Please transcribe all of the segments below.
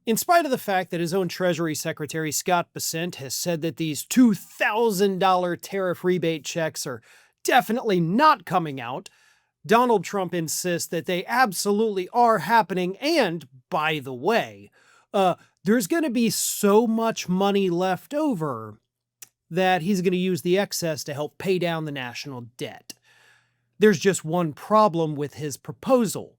In spite of the fact that his own Treasury Secretary Scott Bessent has said that these $2,000 tariff rebate checks are definitely not coming out, Donald Trump insists that they absolutely are happening, and, by the way, there's going to be so much money left over that he's going to use the excess to help pay down the national debt. There's just one problem with his proposal.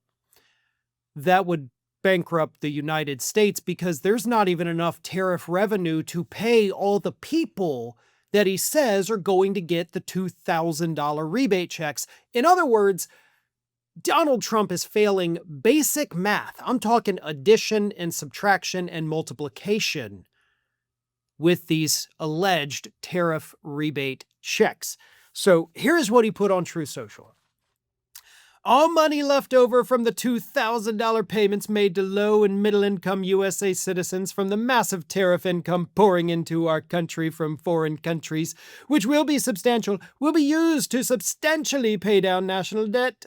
That would bankrupt the United States because there's not even enough tariff revenue to pay all the people that he says are going to get the $2,000 rebate checks. In other words, Donald Trump is failing basic math. I'm talking addition and subtraction and multiplication with these alleged tariff rebate checks. So here's what he put on Truth Social. All money left over from the $2,000 payments made to low and middle income USA citizens from the massive tariff income pouring into our country from foreign countries, which will be substantial, will be used to substantially pay down national debt.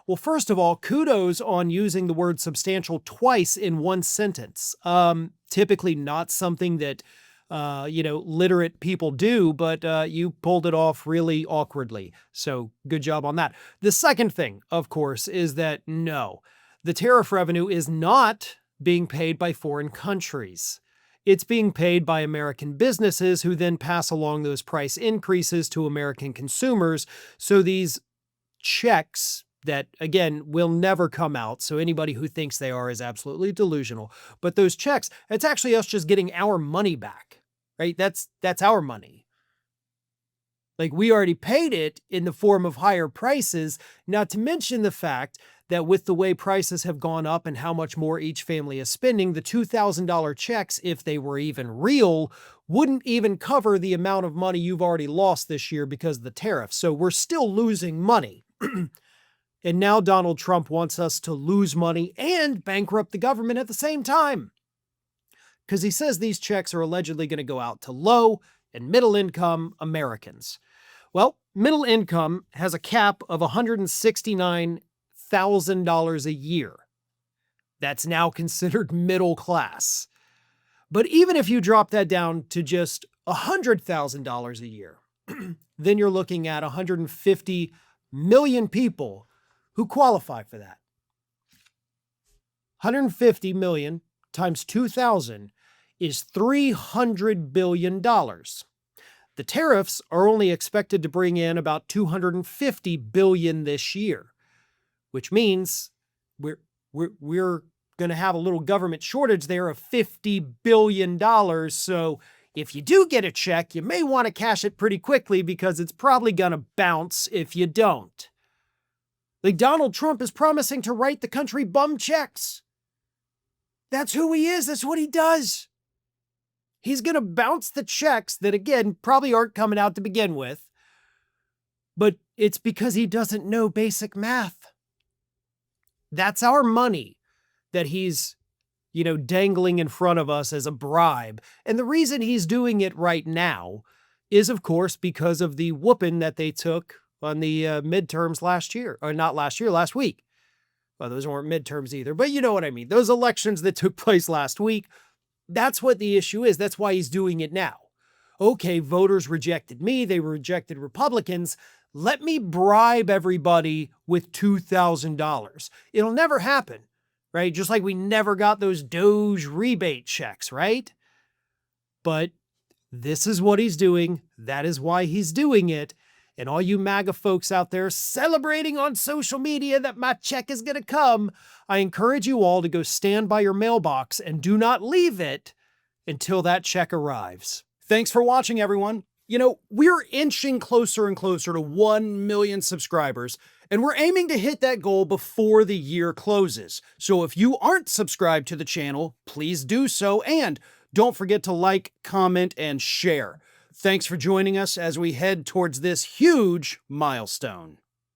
Well, first of all, kudos on using the word substantial twice in one sentence. Typically not something that literate people do, but you pulled it off really awkwardly. So good job on that. The second thing, of course, is that no, the tariff revenue is not being paid by foreign countries. It's being paid by American businesses who then pass along those price increases to American consumers. So these checks that, again, will never come out, so anybody who thinks they are is absolutely delusional. But those checks, it's actually us just getting our money back. Right? That's our money. Like, we already paid it in the form of higher prices, not to mention the fact that with the way prices have gone up and how much more each family is spending, the $2,000 checks, if they were even real, wouldn't even cover the amount of money you've already lost this year because of the tariffs. So we're still losing money. And now Donald Trump wants us to lose money and bankrupt the government at the same time. Because he says these checks are allegedly going to go out to low and middle income Americans. Well, middle income has a cap of $169,000 a year. That's now considered middle class. But even if you drop that down to just $100,000 a year, then you're looking at 150 million people who qualify for that. 150 million times 2,000 is $300 billion. The tariffs are only expected to bring in about $250 billion this year, which means we're going to have a little government shortage there of $50 billion. So if you do get a check, you may want to cash it pretty quickly because it's probably going to bounce if you don't. Like, Donald Trump is promising to write the country bum checks. That's who he is. That's what he does. He's going to bounce the checks that, again, probably aren't coming out to begin with. But it's because he doesn't know basic math. That's our money that he's, dangling in front of us as a bribe. And the reason he's doing it right now is, of course, because of the whooping that they took on the midterms last year. Or not last year, last week. Well, those weren't midterms either, but you know what I mean. Those elections that took place last week, that's what the issue is. That's why he's doing it now. Okay, voters rejected me. They rejected Republicans. Let me bribe everybody with $2,000. It'll never happen, right? Just like we never got those Doge rebate checks, right? But this is what he's doing. That is why he's doing it. And all you MAGA folks out there celebrating on social media that my check is going to come, I encourage you all to go stand by your mailbox and do not leave it until that check arrives. Thanks for watching, everyone. We're inching closer and closer to 1 million subscribers, and we're aiming to hit that goal before the year closes. So if you aren't subscribed to the channel, please do so, and don't forget to like, comment, and share. Thanks for joining us as we head towards this huge milestone.